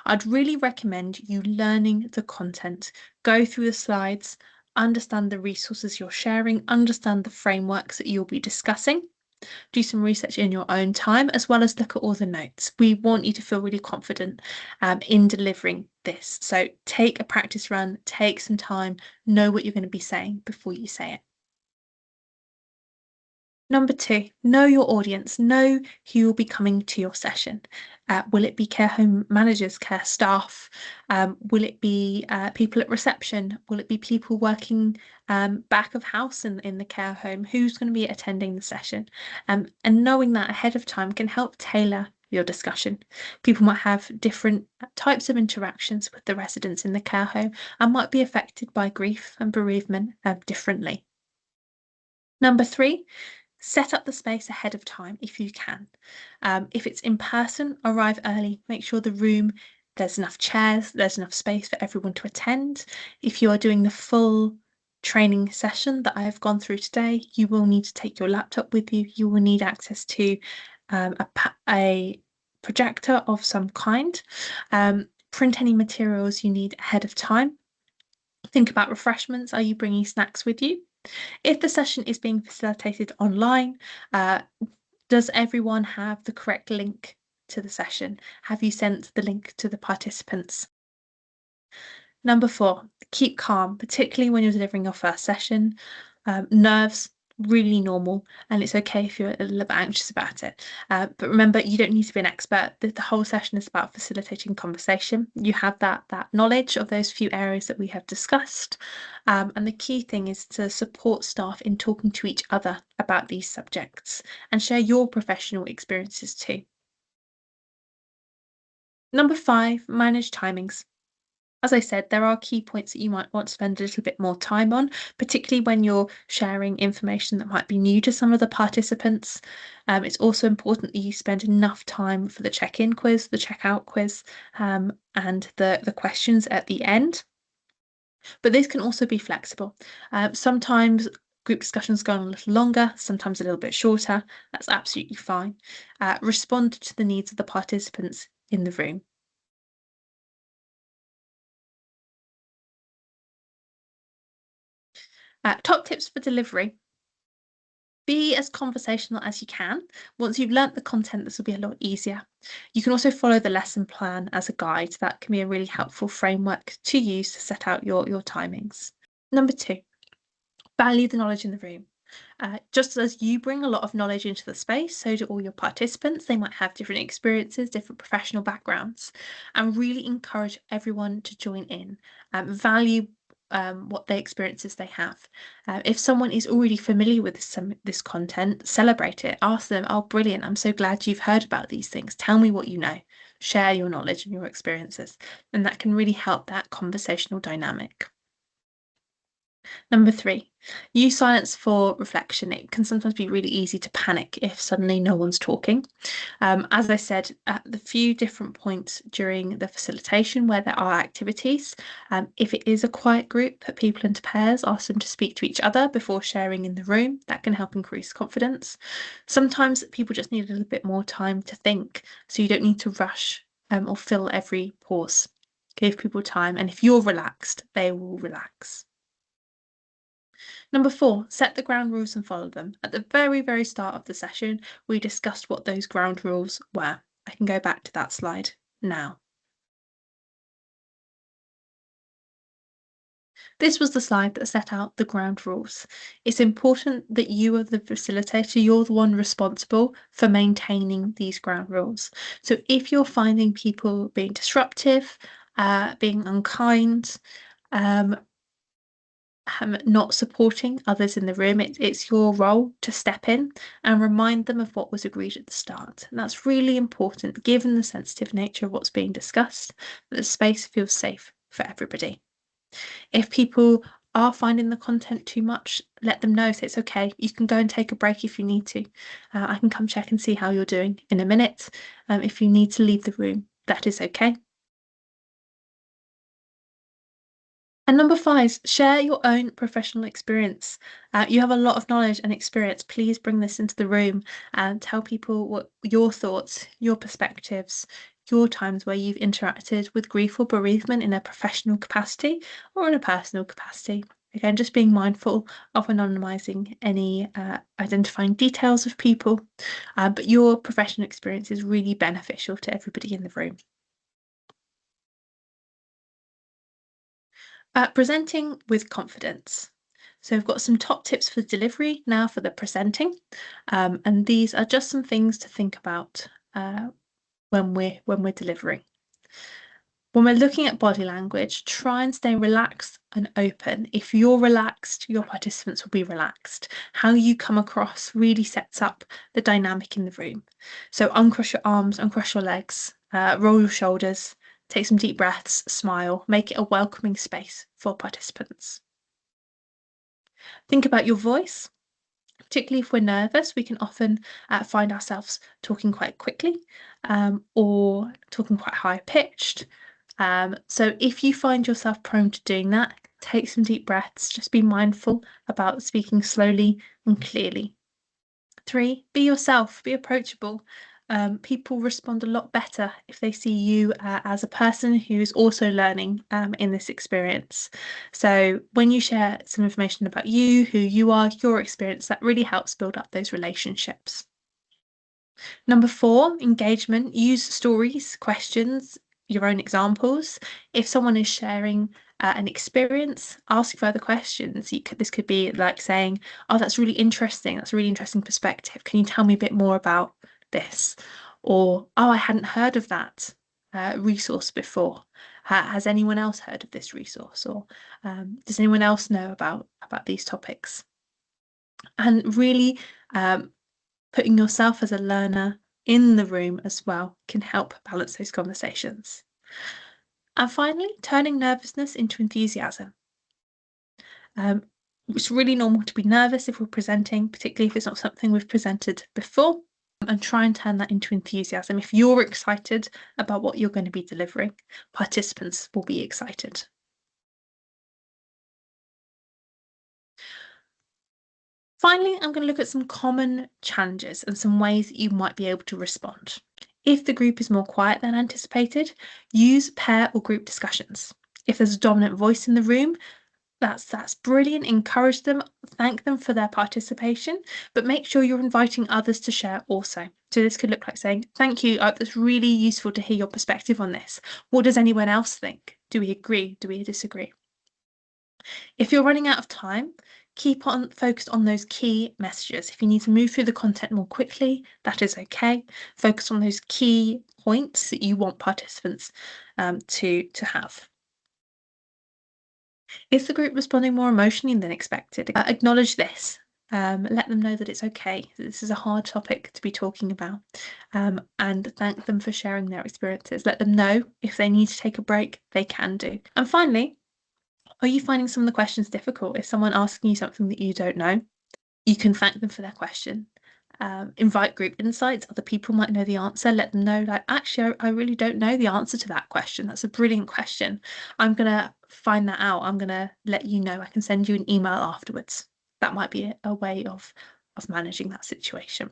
I'd really recommend you learning the content, go through the slides, understand the resources you're sharing, understand the frameworks that you'll be discussing. Do some research in your own time, as well as look at all the notes. We want you to feel really confident in delivering this. So take a practice run, take some time, know what you're going to be saying before you say it. Number 2, know your audience, know who will be coming to your session. Will it be care home managers, care staff? Will it be people at reception? Will it be people working back of house in the care home? Who's going to be attending the session? And knowing that ahead of time can help tailor your discussion. People might have different types of interactions with the residents in the care home and might be affected by grief and bereavement differently. Number 3, set up the space ahead of time if you can. If it's in person, arrive early. Make sure there's enough chairs, there's enough space for everyone to attend. If you are doing the full training session that I've gone through today, you will need to take your laptop with you. You will need access to a projector of some kind. Print any materials you need ahead of time. Think about refreshments. Are you bringing snacks with you? If the session is being facilitated online, does everyone have the correct link to the session? Have you sent the link to the participants? Number 4, keep calm, particularly when you're delivering your first session. Nerves, really normal, and it's okay if you're a little bit anxious about it. But remember, you don't need to be an expert. The whole session is about facilitating conversation. You have that knowledge of those few areas that we have discussed. And the key thing is to support staff in talking to each other about these subjects and share your professional experiences too. Number 5, manage timings. As I said, there are key points that you might want to spend a little bit more time on, particularly when you're sharing information that might be new to some of the participants. It's also important that you spend enough time for the check-in quiz, the check-out quiz, and the questions at the end. But this can also be flexible. Sometimes group discussions go on a little longer, sometimes a little bit shorter. That's absolutely fine. Respond to the needs of the participants in the room. Top tips for delivery. Be as conversational as you can. Once you've learnt the content, this will be a lot easier. You can also follow the lesson plan as a guide. That can be a really helpful framework to use to set out your timings. Number 2, value the knowledge in the room. Just as you bring a lot of knowledge into the space, so do all your participants. They might have different experiences, different professional backgrounds, and really encourage everyone to join in. Value what the experiences they have. If someone is already familiar with this content, celebrate it. Ask them, "Oh, brilliant! I'm so glad you've heard about these things. Tell me what you know." Share your knowledge and your experiences, and that can really help that conversational dynamic. Number 3, use silence for reflection. It can sometimes be really easy to panic if suddenly no one's talking. As I said, at the few different points during the facilitation where there are activities, if it is a quiet group, put people into pairs, ask them to speak to each other before sharing in the room. That can help increase confidence. Sometimes people just need a little bit more time to think, so you don't need to rush or fill every pause. Give people time, and if you're relaxed, they will relax. Number 4, set the ground rules and follow them. At the very, very start of the session, we discussed what those ground rules were. I can go back to that slide now. This was the slide that set out the ground rules. It's important that you are the facilitator, you're the one responsible for maintaining these ground rules. So if you're finding people being disruptive, being unkind, not supporting others in the room, it's your role to step in and remind them of what was agreed at the start. And that's really important, given the sensitive nature of what's being discussed, that the space feels safe for everybody. If people are finding the content too much, let them know. So it's okay. You can go and take a break if you need to. I can come check and see how you're doing in a minute. If you need to leave the room, that is okay. And number five, share your own professional experience. You have a lot of knowledge and experience. Please bring this into the room and tell people what your thoughts, your perspectives, your times where you've interacted with grief or bereavement in a professional capacity or in a personal capacity. Again, just being mindful of anonymising any identifying details of people, but your professional experience is really beneficial to everybody in the room. Presenting with confidence. So we've got some top tips for delivery now for the presenting, and these are just some things to think about when we're delivering. When we're looking at body language, try and stay relaxed and open. If you're relaxed, your participants will be relaxed. How you come across really sets up the dynamic in the room. So uncross your arms, uncross your legs, roll your shoulders, take some deep breaths, smile, make it a welcoming space for participants. Think about your voice. Particularly if we're nervous, we can often find ourselves talking quite quickly or talking quite high pitched. So if you find yourself prone to doing that, take some deep breaths. Just be mindful about speaking slowly and clearly. 3, be yourself, be approachable. People respond a lot better if they see you as a person who's also learning in this experience. So when you share some information about you, who you are, your experience, that really helps build up those relationships. Number 4, engagement. Use stories, questions, your own examples. If someone is sharing an experience, ask further questions. This could be like saying, "Oh, that's really interesting. That's a really interesting perspective. Can you tell me a bit more about this?" Or, "Oh, I hadn't heard of that resource before. Has anyone else heard of this resource?" Or, "Does anyone else know about these topics?" And really putting yourself as a learner in the room as well can help balance those conversations. And finally, turning nervousness into enthusiasm. It's really normal to be nervous if we're presenting, particularly if it's not something we've presented before, and try and turn that into enthusiasm. If you're excited about what you're going to be delivering, participants will be excited. Finally, I'm going to look at some common challenges and some ways that you might be able to respond. If the group is more quiet than anticipated, use pair or group discussions. If there's a dominant voice in the room, that's brilliant. Encourage them, thank them for their participation, but make sure you're inviting others to share also. So this could look like saying, "Thank you, that's really useful to hear your perspective on this. What does anyone else think? Do we agree? Do we disagree?" If you're running out of time, keep on focused on those key messages. If you need to move through the content more quickly, that is okay. Focus on those key points that you want participants to have. Is the group responding more emotionally than expected? Acknowledge this. Let them know that it's okay. This is a hard topic to be talking about, and thank them for sharing their experiences. Let them know if they need to take a break, they can do. And finally, are you finding some of the questions difficult? Is someone asking you something that you don't know? You can thank them for their question. Invite group insights. Other people might know the answer. Let them know, like, actually, I really don't know the answer to that question. That's a brilliant question. I'm going to find that out. I'm going to let you know. I can send you an email afterwards. That might be a way of managing that situation.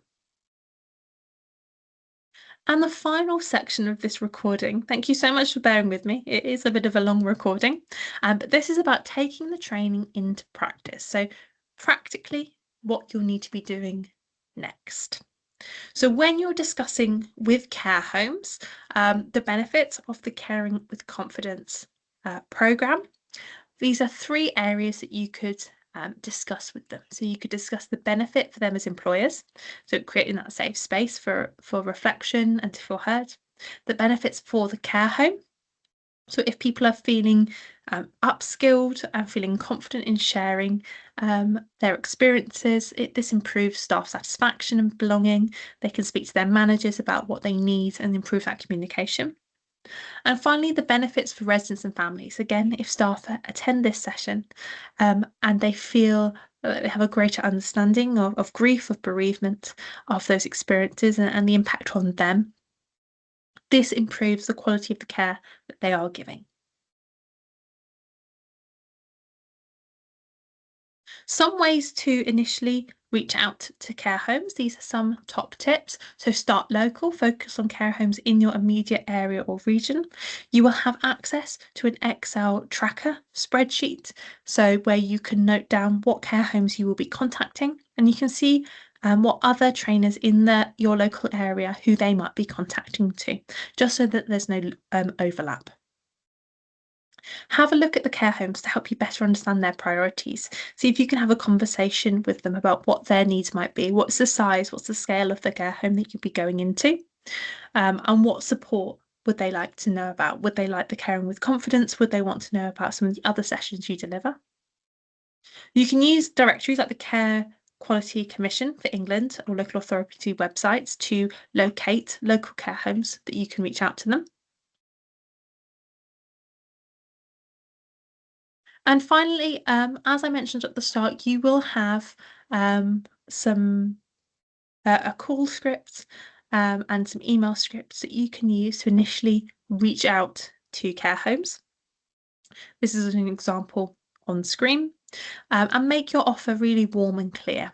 And the final section of this recording, thank you so much for bearing with me. It is a bit of a long recording, but this is about taking the training into practice. So practically what you'll need to be doing next. So when you're discussing with care homes, the benefits of the Caring with Confidence program, these are 3 areas that you could discuss with them. So you could discuss the benefit for them as employers, so creating that safe space for reflection and to feel heard. The benefits for the care home. So if people are feeling upskilled and feeling confident in sharing their experiences, this improves staff satisfaction and belonging. They can speak to their managers about what they need and improve that communication. And finally, the benefits for residents and families. Again, if staff attend this session and they feel that they have a greater understanding of grief, of bereavement, of those experiences and the impact on them, this improves the quality of the care that they are giving. Some ways to initially reach out to care homes. These are some top tips. So start local, focus on care homes in your immediate area or region. You will have access to an Excel tracker spreadsheet, so where you can note down what care homes you will be contacting, and you can see what other trainers in your local area who they might be contacting to, just so that there's no overlap. Have a look at the care homes to help you better understand their priorities. See if you can have a conversation with them about what their needs might be. What's the size, what's the scale of the care home that you'd be going into? And what support would they like to know about? Would they like the caring with confidence? Would they want to know about some of the other sessions you deliver? You can use directories like the Care Quality Commission for England or local authority websites to locate local care homes that you can reach out to them. And finally, as I mentioned at the start, you will have some a call script and some email scripts that you can use to initially reach out to care homes. This is an example on screen, and make your offer really warm and clear.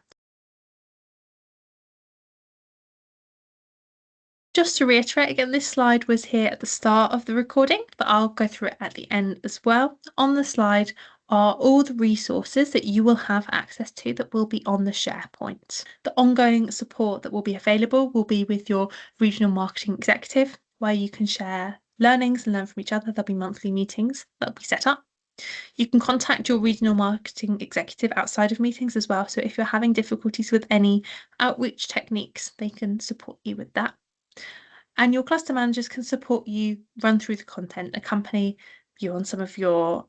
Just to reiterate again, this slide was here at the start of the recording, but I'll go through it at the end as well. On the slide are all the resources that you will have access to that will be on the SharePoint. The ongoing support that will be available will be with your regional marketing executive, where you can share learnings and learn from each other. There'll be monthly meetings that'll be set up. You can contact your regional marketing executive outside of meetings as well. So if you're having difficulties with any outreach techniques, they can support you with that. And your cluster managers can support you run through the content, accompany you on some of your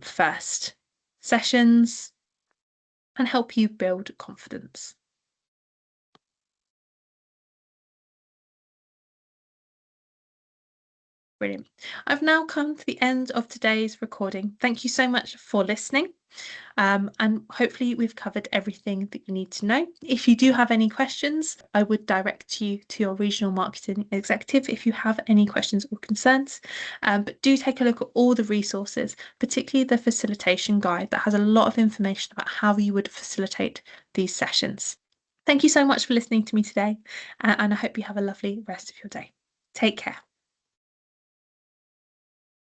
first sessions, and help you build confidence. Brilliant. I've now come to the end of today's recording. Thank you so much for listening. And hopefully we've covered everything that you need to know. If you do have any questions, I would direct you to your regional marketing executive if you have any questions or concerns. But do take a look at all the resources, particularly the facilitation guide that has a lot of information about how you would facilitate these sessions. Thank you so much for listening to me today, and I hope you have a lovely rest of your day. Take care.